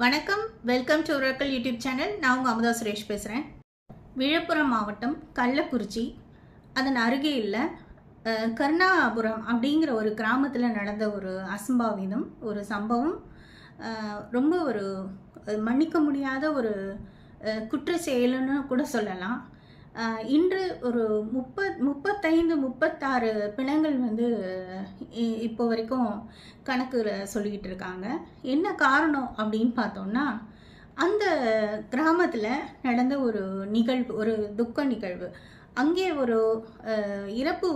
வணக்கம், welcome to oracle YouTube channel. நான் உங்கள் அமுதா சுரேஷ் பேசுகிறேன். விழுப்புரம் மாவட்டம் கள்ளக்குறிச்சி அதன் அருகே உள்ள கருணாபுரம் அப்படிங்கிற ஒரு கிராமத்தில் நடந்த ஒரு அசம்பாவிதம், ஒரு சம்பவம். ரொம்ப ஒரு மன்னிக்க முடியாத ஒரு குற்ற செயலுன்னு கூட சொல்லலாம். இன்று ஒரு 35-36 பிணங்கள் இப்போ வரைக்கும் கணக்கில் சொல்லிக்கிட்டு இருக்காங்க. என்ன காரணம் அப்படின்னு பார்த்தோம்னா, அந்த கிராமத்தில் நடந்த ஒரு நிகழ்வு, ஒரு துக்க நிகழ்வு. அங்கே ஒரு இறப்பு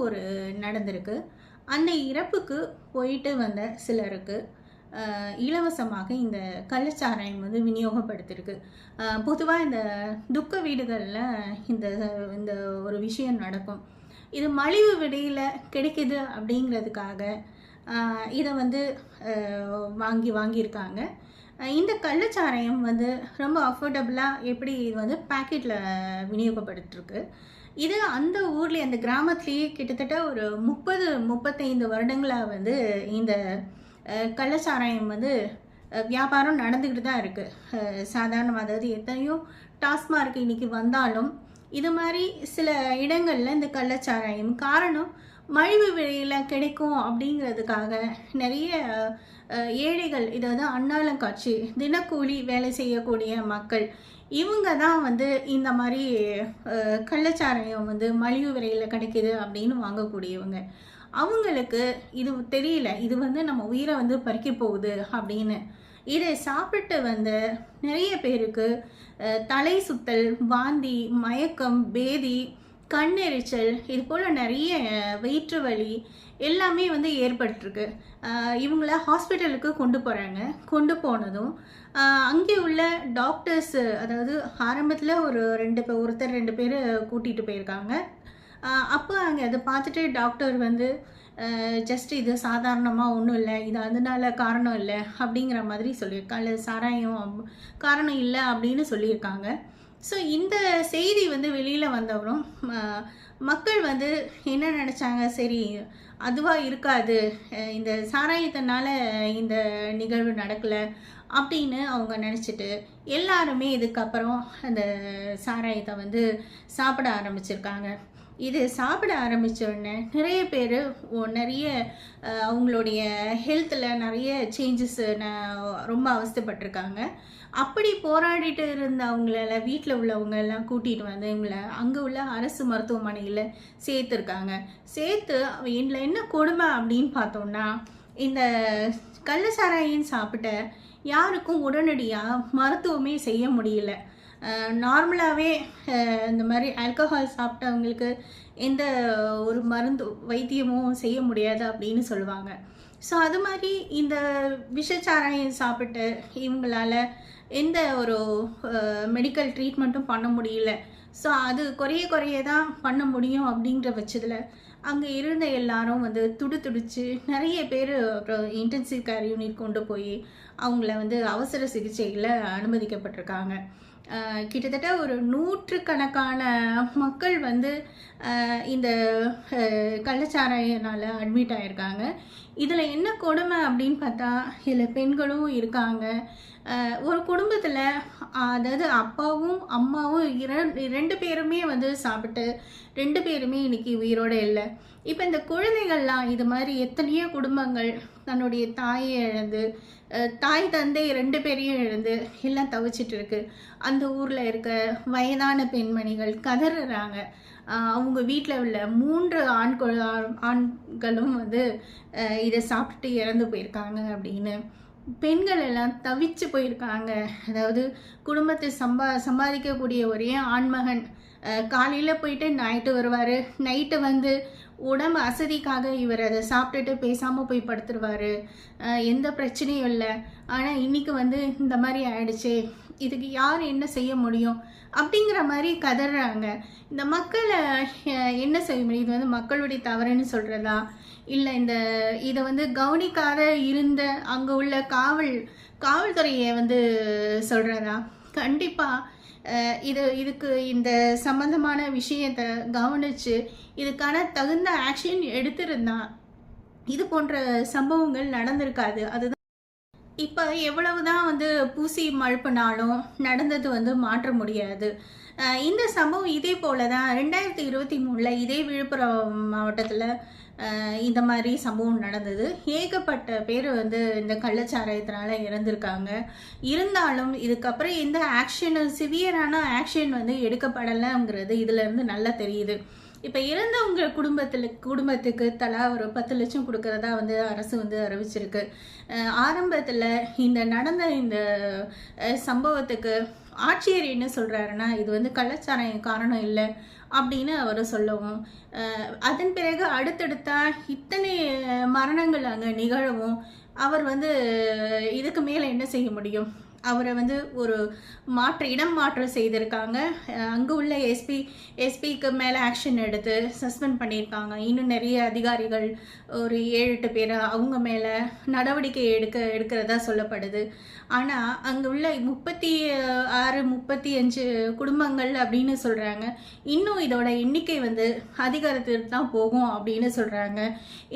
நடந்திருக்கு. அந்த இறப்புக்கு போயிட்டு வந்த சிலருக்கு இலவசமாக இந்த கள்ளச்சாராயம் விநியோகப்படுத்திருக்கு. பொதுவாக இந்த துக்க வீடுகளில் இந்த இந்த ஒரு விஷயம் நடக்கும். இது மலிவு விலையில் கிடைக்குது அப்படிங்கிறதுக்காக இதை வாங்கியிருக்காங்க. இந்த கள்ளச்சாராயம் ரொம்ப அஃபோர்டபுளாக எப்படி இது பேக்கெட்டில் விநியோகப்படுத்திருக்கு. இது அந்த ஊர்லேயே, அந்த கிராமத்துலேயே கிட்டத்தட்ட ஒரு 30-35 வருடங்களாக இந்த கள்ளச்சாராயம் வியாபாரம் நடந்துக்கிட்டு தான் இருக்குது. சாதாரணமாக, அதாவது எத்தனையோ டாஸ்மார்க் இன்றைக்கி வந்தாலும் இது மாதிரி சில இடங்களில் இந்த கள்ளச்சாராயம் காரணம் மலிவு விலையில் கிடைக்கும் அப்படிங்கிறதுக்காக நிறைய ஏழைகள், இதாவது அன்னாளம் காட்சி, தினக்கூலி வேலை செய்யக்கூடிய மக்கள், இவங்க தான் இந்த மாதிரி கள்ளச்சாராயம் மலிவு விலையில் கிடைக்கிது அப்படின்னு வாங்கக்கூடியவங்க. அவங்களுக்கு இது தெரியல, இது நம்ம உயிரை பறிக்க போகுது அப்படின்னு. இதை சாப்பிட்டு நிறைய பேருக்கு தலை சுத்தல், வாந்தி, மயக்கம், பேதி, கண்ணெரிச்சல், இது போல் நிறைய வயிற்று வலி எல்லாமே ஏற்பட்டுருக்கு. இவங்கள ஹாஸ்பிட்டலுக்கு கொண்டு போகிறாங்க. கொண்டு போனதும் அங்கே உள்ள டாக்டர்ஸ், அதாவது ஆரம்பத்தில் ஒருத்தர் 2 பேர் கூட்டிகிட்டு போயிருக்காங்க. அப்போ அங்கே அதை பார்த்துட்டு டாக்டர் ஜஸ்ட் இது சாதாரணமாக ஒன்றும் இல்லை, இது அதனால காரணம் இல்லை அப்படிங்கிற மாதிரி சொல்லியிருக்காங்க. சாராயம் காரணம் இல்லை அப்படின்னு சொல்லியிருக்காங்க. ஸோ இந்த செய்தி வெளியில் வந்தவரும் மக்கள் என்ன நினச்சாங்க, சரி அதுவாக இருக்காது, இந்த சாராயத்தினால இந்த நிகழ்வு நடக்கலை அப்படின்னு அவங்க நினச்சிட்டு எல்லாருமே இதுக்கப்புறம் அந்த சாராயத்தை சாப்பிட ஆரம்பிச்சிருக்காங்க. இது சாப்பிட ஆரம்பித்தோடனே நிறைய பேர் நிறைய அவங்களுடைய ஹெல்த்தில் நிறைய சேஞ்சஸ் ரொம்ப அவஸ்தைப்பட்டிருக்காங்க. அப்படி போராடிட்டு இருந்த அவங்கள வீட்டில் உள்ளவங்க எல்லாம் கூட்டிகிட்டு இவங்களை அங்கே உள்ள அரசு மருத்துவமனையில் சேர்த்துருக்காங்க. சேர்த்து இதில் என்ன கொடுமை அப்படின்னு பார்த்தோம்னா, இந்த கள்ளச்சாராயம் சாப்பிட்ட யாருக்கும் உடனடியாக மருத்துவமே செய்ய முடியல. நார்மலாகவே இந்த மாதிரி ஆல்கஹால் சாப்பிட்டவங்களுக்கு எந்த ஒரு மருந்து வைத்தியமும் செய்ய முடியாது அப்படின்னு சொல்லுவாங்க. ஸோ அது மாதிரி இந்த விஷச்சாராயம் சாப்பிட்டு இவங்களால எந்த ஒரு மெடிக்கல் ட்ரீட்மெண்ட்டும் பண்ண முடியல. ஸோ அது குறைய தான் பண்ண முடியும் அப்படின்ற பட்சத்தில் அங்கே இருந்த எல்லாரும் துடிச்சு நிறைய பேர் அப்புறம் இன்டென்சிவ் கேர் யூனிட் கொண்டு போய் அவங்கள அவசர சிகிச்சையில் அனுமதிக்கப்பட்டிருக்காங்க. கிட்டத்தட்ட ஒரு 100கணக்கான மக்கள் இந்த கள்ளச்சாராயனால் அட்மிட் ஆகியிருக்காங்க. இதில் என்ன கொடுமை அப்படின்னு பார்த்தா, இதில் பெண்களும் இருக்காங்க. ஒரு குடும்பத்தில், அதாவது அப்பாவும் அம்மாவும் 2 பேருமே சாப்பிட்டு 2 பேருமே இன்னைக்கு உயிரோடு இல்லை. இப்போ இந்த குழந்தைகள்லாம், இது மாதிரி எத்தனையோ குடும்பங்கள் தன்னுடைய தாயை இழந்து, தாய் தந்தை 2 பேரையும் இழந்து எல்லாம் தவிச்சிட்டு இருக்கு. அந்த ஊரில் இருக்க வயதான பெண்மணிகள் கதறுறாங்க. அவங்க வீட்டில் உள்ள 3 ஆண்களும் இதை சாப்பிட்டு இறந்து போயிருக்காங்க அப்படின்னு. பெண்கள் எல்லாம் தவிச்சு போயிருக்காங்க. அதாவது குடும்பத்தை சம்பாதிக்கக்கூடிய ஒரே ஆண்மகன் காலையில் போயிட்டு நைட்டு வருவார். நைட்டு உடம்பு அசதிக்காக இவர் அதை சாப்பிட்டுட்டு பேசாமல் போய் படுத்துருவார். எந்த பிரச்சனையும் இல்லை. ஆனால் இன்றைக்கி இந்த மாதிரி ஆயிடுச்சு, இதுக்கு யார் என்ன செய்ய முடியும் அப்படிங்கிற மாதிரி கதறாங்க. இந்த மக்களை என்ன செய்ய முடியும்? இது மக்களுடைய தவறுன்னு சொல்கிறதா, இல்லை இதை கவனிக்காத இருந்த அங்கே உள்ள காவல்துறையை சொல்கிறதா? கண்டிப்பாக இதுக்கு இந்த சம்பந்தமான விஷயத்தை கவனித்து இதுக்கான தகுந்த ஆக்ஷன் எடுத்திருந்தா இது போன்ற சம்பவங்கள் நடந்திருக்காது. அதுதான் இப்ப எவ்வளவுதான் வந்து பூசி மழுப்பினாலும் நடந்தது வந்து மாற்ற முடியாது. இந்த சம்பவம் இதே போல தான் 2023ல இதே விழுப்புரம் மாவட்டத்துல இந்த மாரி சம்பவம் நடந்தது. ஏகப்பட்ட பேர் வந்து இந்த கள்ளச்சாராயத்தினால இறந்திருக்காங்க. இருந்தாலும் இதுக்கப்புறம் எந்த சிவியரான ஆக்ஷன் வந்து எடுக்கப்படலைங்கிறது இதுலேருந்து நல்லா தெரியுது. இப்போ இறந்தவங்க குடும்பத்துக்கு தலா ஒரு 10 லட்சம் கொடுக்கறதா வந்து அரசு வந்து அறிவிச்சிருக்கு. ஆரம்பத்தில் இந்த நடந்த இந்த சம்பவத்துக்கு ஆட்சியர் என்ன சொல்கிறாருன்னா, இது வந்து கள்ளச்சாராயம் காரணம் இல்லை அப்படின்னு அவர் சொல்லவும், அதன் பிறகு அடுத்தடுத்தா இத்தனை மரணங்கள் அங்கே நிகழவும் அவர் வந்து இதுக்கு மேலே என்ன செய்ய முடியும்? அவரை வந்து ஒரு இடம் மாற்றம் செய்திருக்காங்க. அங்கே உள்ள எஸ்பிக்கு மேலே ஆக்ஷன் எடுத்து சஸ்பெண்ட் பண்ணியிருக்காங்க. இன்னும் நிறைய அதிகாரிகள் ஒரு 7-8 பேர் அவங்க மேலே நடவடிக்கை எடுக்கிறதா சொல்லப்படுது. ஆனால் அங்கே உள்ள 36-35 குடும்பங்கள் அப்படின்னு சொல்கிறாங்க. இன்னும் இதோட எண்ணிக்கை வந்து அதிகாரத்திற்கு தான் போகும் அப்படின்னு சொல்கிறாங்க.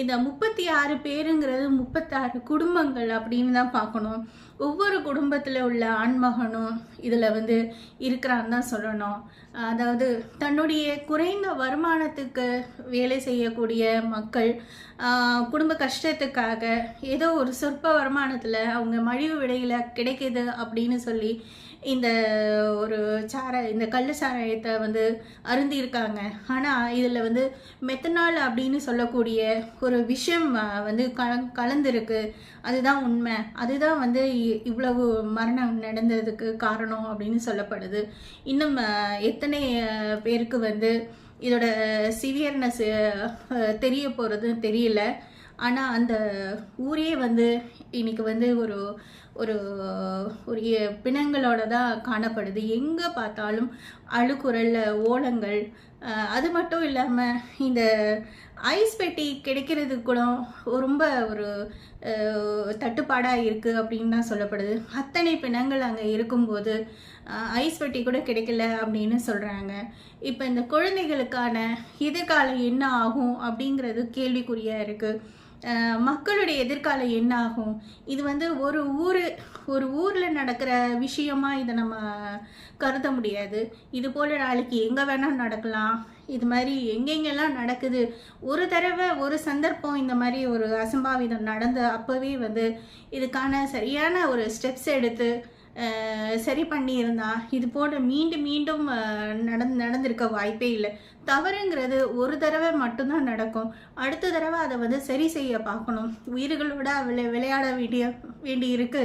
இந்த 36 பேருங்கிறது 36 குடும்பங்கள் அப்படின்னு தான் பார்க்கணும். ஒவ்வொரு குடும்பத்தில் உள்ள ஆண்மகனும் இதில் வந்து இருக்கிறான்னு தான் சொல்லணும். அதாவது தன்னுடைய குறைந்த வருமானத்துக்கு வேலை செய்யக்கூடிய மக்கள் குடும்ப கஷ்டத்துக்காக ஏதோ ஒரு சொற்ப வருமானத்தில் அவங்க மலிவு விலையில் கிடைக்கிது அப்படின்னு சொல்லி இந்த இந்த கள்ளு சாராயத்தை வந்து அருந்திருக்காங்க. ஆனால் இதில் வந்து மெத்தனால் அப்படின்னு சொல்லக்கூடிய ஒரு விஷயம் வந்து கலந்துருக்கு. அதுதான் உண்மை. அதுதான் வந்து இவ்வளவு மரணம் நடந்ததுக்கு காரணம் அப்படின்னு சொல்லப்படுது. இன்னும் எத்தனை பேருக்கு வந்து இதோட சிவியர்னஸ் தெரிய போகிறது தெரியல. ஆனால் அந்த ஊரே வந்து இன்னைக்கு வந்து ஒரு ஒரு ஒரு பிணங்களோட தான் காணப்படுது. எங்கே பார்த்தாலும் அழுக்குரல், ஓலங்கள். அது மட்டும் இல்லாமல் இந்த ஐஸ் பெட்டி கிடைக்கிறதுக்கு கூட ரொம்ப ஒரு தட்டுப்பாடாக இருக்குது அப்படின்னு தான் சொல்லப்படுது. அத்தனை பிணங்கள் அங்கே இருக்கும்போது ஐஸ் பெட்டி கூட கிடைக்கல அப்படின்னு சொல்கிறாங்க. இப்போ இந்த குழந்தைகளுக்கான எதிர்காலம் என்ன ஆகும் அப்படிங்கிறது கேள்விக்குறியாக இருக்குது. மக்களுடைய எதிர்காலம் என்ன ஆகும்? இது வந்து ஒரு ஊரில் நடக்கிற விஷயமா இதை நம்ம கருத முடியாது. இது போல் நாளைக்கு எங்கே வேணால் நடக்கலாம். இது மாதிரி எங்கெங்கெல்லாம் நடக்குது. ஒரு தடவை ஒரு சந்தர்ப்பம் இந்த மாதிரி ஒரு அசம்பாவிதம் நடந்த அப்போவே வந்து இதுக்கான சரியான ஒரு ஸ்டெப்ஸ் எடுத்து சரி பண்ணியிருந்தா இது போல மீண்டும் மீண்டும் நடந்திருக்க வாய்ப்பே இல்லை. தவறுங்கிறது ஒரு தடவை மட்டும்தான் நடக்கும். அடுத்த தடவை அதை வந்து சரி செய்ய பார்க்கணும். உயிர்களோட விளையாட வேண்டி இருக்கு.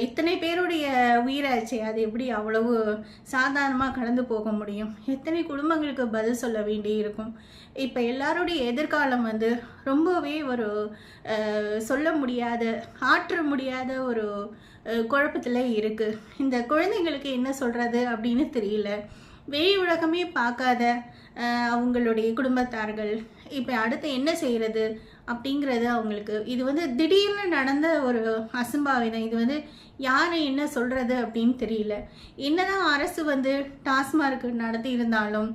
இத்தனை பேருடைய உயிராச்சு, அது எப்படி அவ்வளவு சாதாரணமாக கடந்து போக முடியும்? எத்தனை குடும்பங்களுக்கு பதில் சொல்ல வேண்டி இருக்கும்? இப்போ எல்லாருடைய எதிர்காலம் வந்து ரொம்பவே ஒரு சொல்ல முடியாத, ஆற்ற முடியாத ஒரு குழப்பத்தில் இருக்குது. இந்த குழந்தைங்களுக்கு என்ன சொல்கிறது அப்படின்னு தெரியல. வெளி உலகமே பார்க்காத அவங்களுடைய குடும்பத்தார்கள் இப்போ அடுத்து என்ன செய்கிறது அப்படிங்கிறது அவங்களுக்கு இது வந்து திடீர்னு நடந்த ஒரு அசம்பாவிதம். இது வந்து யாரை என்ன சொல்கிறது அப்படின்னு தெரியல. என்னதான் அரசு வந்து டாஸ்மார்க் நடத்தி இருந்தாலும்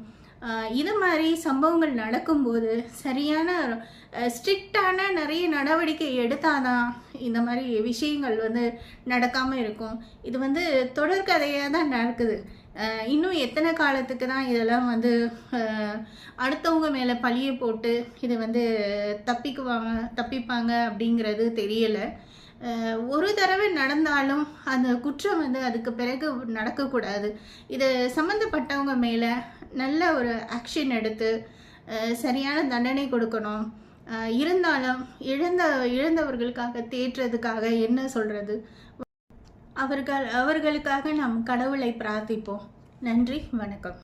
இது மாதிரி சம்பவங்கள் நடக்கும்போது சரியான ஸ்ட்ரிக்டான நிறைய நடவடிக்கை எடுத்தாதான் இந்த மாதிரி விஷயங்கள் வந்து நடக்காமல் இருக்கும். இது வந்து தொடர்கதையாக தான் நடக்குது. இன்னும் எத்தனை காலத்துக்கு தான் இதெல்லாம் வந்து அடுத்தவங்க மேலே பழியை போட்டு இது வந்து தப்பிப்பாங்க அப்படிங்கிறது தெரியலை. ஒரு தடவை நடந்தாலும் அந்த குற்றம் வந்து அதுக்கு பிறகு நடக்கக்கூடாது. இது சம்மந்தப்பட்டவங்க மேலே நல்ல ஒரு ஆக்ஷன் எடுத்து சரியான தண்டனை கொடுக்கணும். இருந்தாலும் இழந்தவர்களுக்காக தேற்றுறதுக்காக என்ன சொல்கிறது? அவர்களுக்காக நாம் கடவுளை பிரார்த்திப்போம். நன்றி, வணக்கம்.